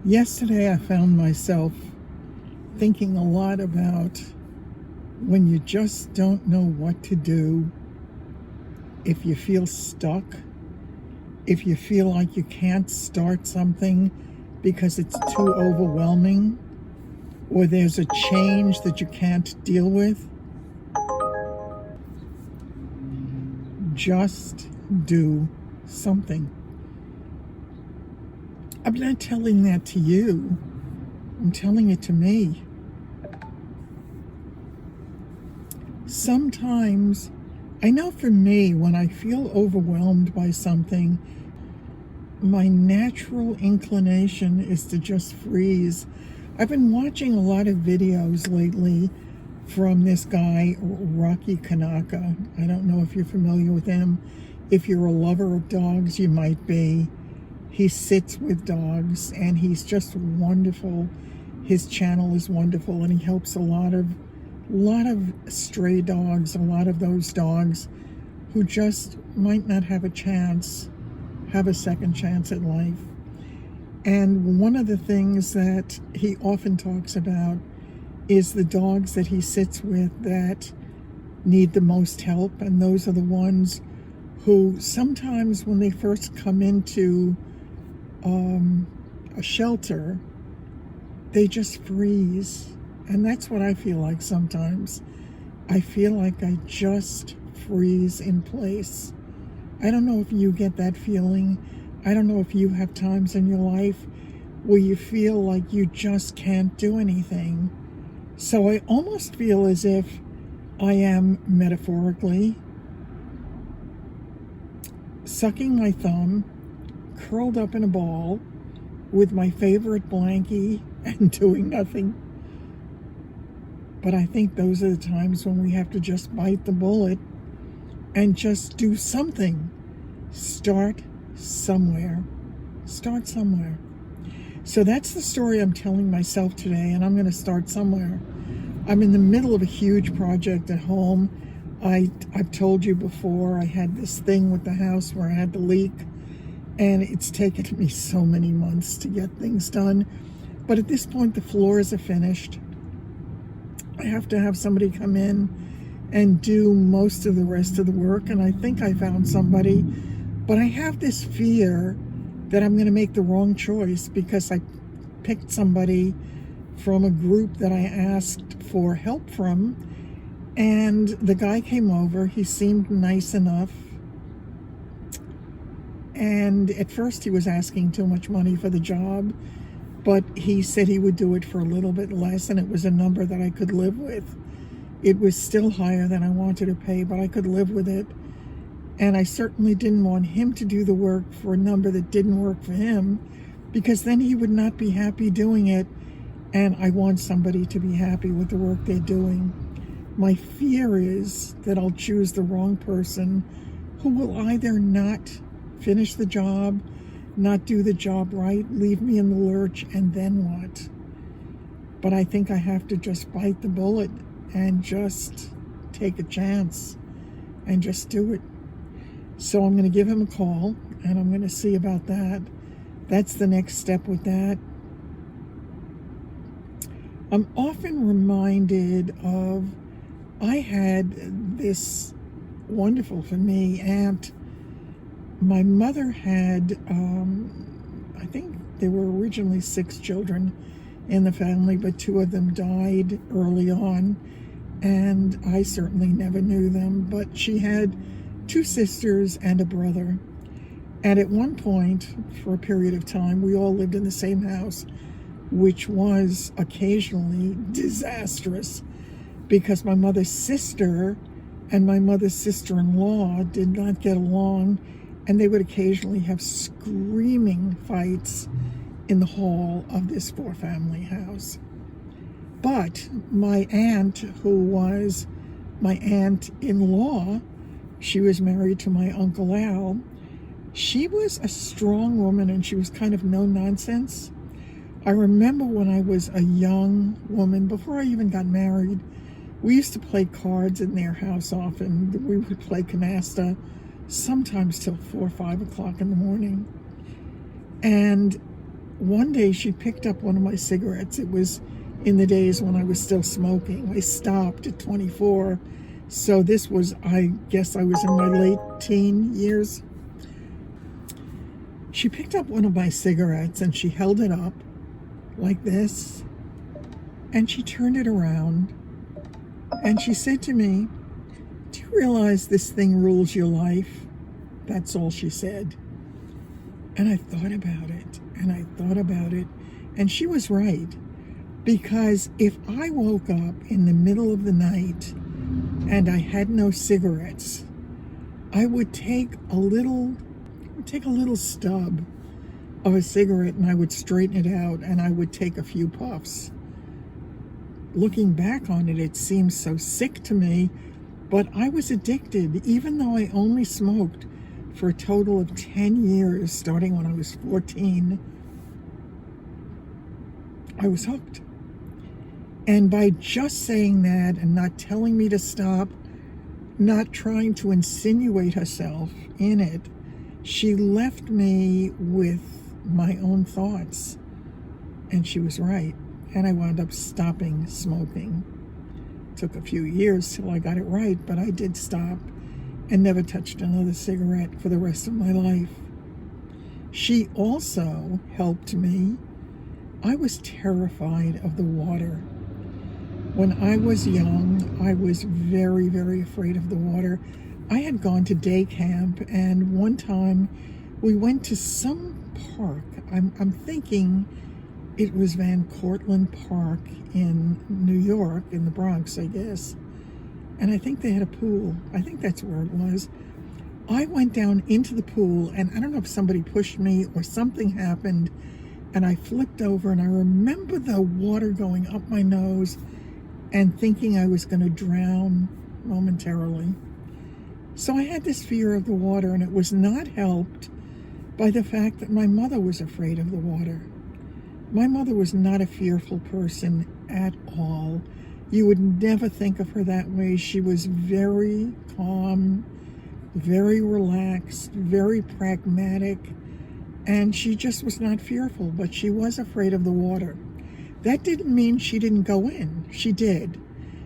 Yesterday, I found myself thinking a lot about when you just don't know what to do, if you feel stuck, if you feel like you can't start something because it's too overwhelming, or there's a change that you can't deal with. Just do something. I'm not telling that to you, I'm telling it to me. Sometimes, I know for me, when I feel overwhelmed by something, my natural inclination is to just freeze. I've been watching a lot of videos lately from this guy, Rocky Kanaka. I don't know if you're familiar with him. If you're a lover of dogs, you might be. He sits with dogs and he's just wonderful. His channel is wonderful and he helps a lot of stray dogs, a lot of those dogs who just might not have a second chance at life. And one of the things that he often talks about is the dogs that he sits with that need the most help, and those are the ones who sometimes when they first come into a shelter, they just freeze. And that's what I feel like sometimes. I feel like I just freeze in place. I don't know if you get that feeling. I don't know if you have times in your life where you feel like you just can't do anything. So I almost feel as if I am metaphorically sucking my thumb, curled up in a ball with my favorite blankie and doing nothing. But I think those are the times when we have to just bite the bullet and just do something. Start somewhere. Start somewhere. So that's the story I'm telling myself today, and I'm going to start somewhere. I'm in the middle of a huge project at home. I've told you before, I had this thing with the house where I had the leak, and it's taken me so many months to get things done. But at this point, the floors are finished. I have to have somebody come in and do most of the rest of the work, and I think I found somebody, but I have this fear that I'm going to make the wrong choice because I picked somebody from a group that I asked for help from, and the guy came over. He seemed nice enough, and at first he was asking too much money for the job, but he said he would do it for a little bit less, and it was a number that I could live with. It was still higher than I wanted to pay, but I could live with it. And I certainly didn't want him to do the work for a number that didn't work for him, because then he would not be happy doing it, and I want somebody to be happy with the work they're doing. My fear is that I'll choose the wrong person who will either not finish the job, not do the job right, leave me in the lurch, and then what? But I think I have to just bite the bullet and just take a chance and just do it. So I'm going to give him a call and I'm going to see about that. That's the next step with that. I'm often reminded of, I had this wonderful, for me, aunt. My mother had, I think there were originally 6 children in the family, but 2 of them died early on, and I certainly never knew them. But she had 2 sisters and a brother. And at one point, for a period of time, we all lived in the same house, which was occasionally disastrous because my mother's sister and my mother's sister-in-law did not get along, and they would occasionally have screaming fights in the hall of this 4-family house. But my aunt, who was my aunt-in-law, she was married to my Uncle Al. She was a strong woman and she was kind of no nonsense. I remember when I was a young woman, before I even got married, we used to play cards in their house often. We would play canasta, sometimes till 4 or 5 o'clock in the morning. And one day she picked up one of my cigarettes. It was in the days when I was still smoking. I stopped at 24. So this was, I guess I was in my late teen years. She picked up one of my cigarettes and she held it up like this. And she turned it around. And she said to me, "Do you realize this thing rules your life?" That's all she said. And I thought about it, and I thought about it, and she was right. Because if I woke up in the middle of the night and I had no cigarettes, I would take a little stub of a cigarette and I would straighten it out and I would take a few puffs. Looking back on it, it seems so sick to me, but I was addicted, even though I only smoked for a total of 10 years, starting when I was 14. I was hooked. And by just saying that and not telling me to stop, not trying to insinuate herself in it, she left me with my own thoughts. And she was right. And I wound up stopping smoking. Took a few years till I got it right, but I did stop and never touched another cigarette for the rest of my life. She also helped me. I was terrified of the water. When I was young, I was very, very afraid of the water. I had gone to day camp, and one time we went to some park. I'm thinking it was Van Cortlandt Park in New York, in the Bronx, I guess. And I think they had a pool. I think that's where it was. I went down into the pool, and I don't know if somebody pushed me or something happened, and I flipped over, and I remember the water going up my nose and thinking I was going to drown momentarily. So I had this fear of the water, and it was not helped by the fact that my mother was afraid of the water. My mother was not a fearful person at all. You would never think of her that way. She was very calm, very relaxed, very pragmatic, and she just was not fearful, but she was afraid of the water. That didn't mean she didn't go in. She did.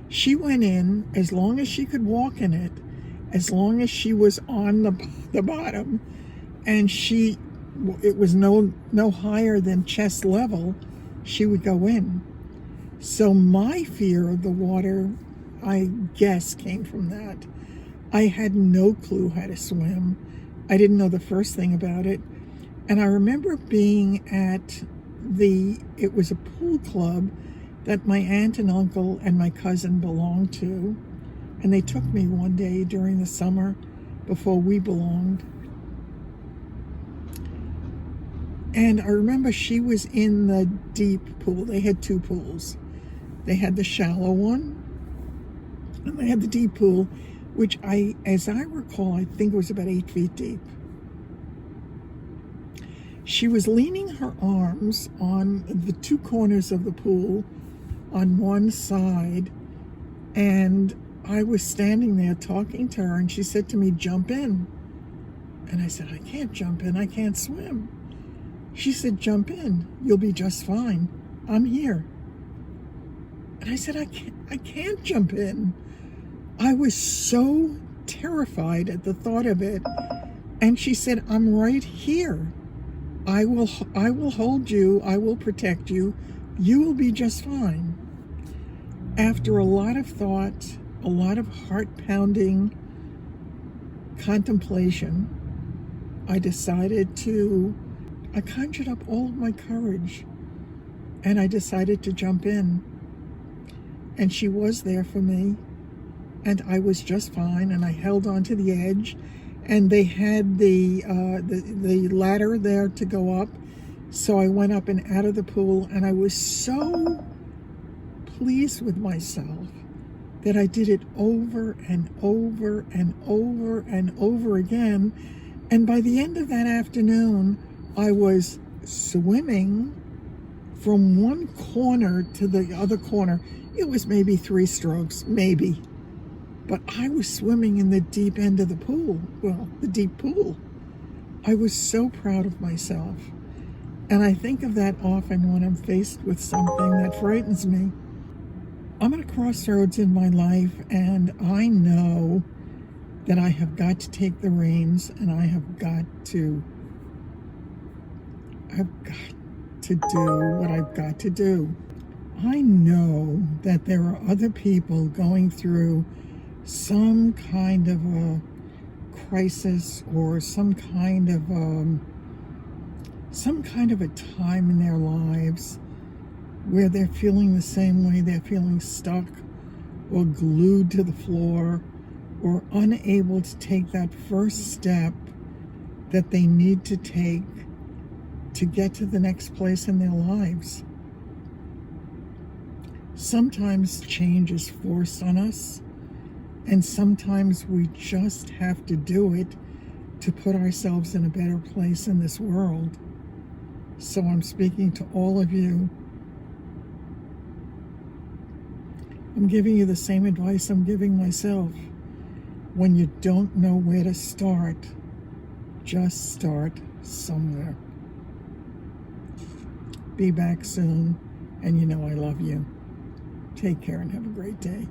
She went in as long as she could walk in it, as long as she was on the bottom, and it was no higher than chest level, she would go in. So my fear of the water, I guess, came from that. I had no clue how to swim. I didn't know the first thing about it. And I remember being at it was a pool club that my aunt and uncle and my cousin belonged to. And they took me one day during the summer before we belonged. And I remember she was in the deep pool. They had two pools. They had the shallow one, and they had the deep pool, which as I recall, I think it was about 8 feet deep. She was leaning her arms on the two corners of the pool on one side, and I was standing there talking to her, and she said to me, "Jump in." And I said, "I can't jump in. I can't swim." She said, "Jump in. You'll be just fine. I'm here." And I said, I can't jump in. I was so terrified at the thought of it. And she said, "I'm right here. I will hold you. I will protect you. You will be just fine." After a lot of thought, a lot of heart-pounding contemplation, I conjured up all of my courage, and I decided to jump in. And she was there for me, and I was just fine, and I held on to the edge, and they had the ladder there to go up, so I went up and out of the pool, and I was so pleased with myself that I did it over and over and over and over again. And by the end of that afternoon, I was swimming from one corner to the other corner. It was maybe 3 strokes, maybe. But I was swimming in the deep end of the pool. Well, the deep pool. I was so proud of myself. And I think of that often when I'm faced with something that frightens me. I'm at a crossroads in my life, and I know that I have got to take the reins, and I've got to do what I've got to do. I know that there are other people going through some kind of a crisis or some kind of a time in their lives where they're feeling the same way. They're feeling stuck or glued to the floor or unable to take that first step that they need to take to get to the next place in their lives. Sometimes change is forced on us, and sometimes we just have to do it to put ourselves in a better place in this world. So I'm speaking to all of you. I'm giving you the same advice I'm giving myself. When you don't know where to start, just start somewhere. Be back soon, and you know I love you. Take care and have a great day.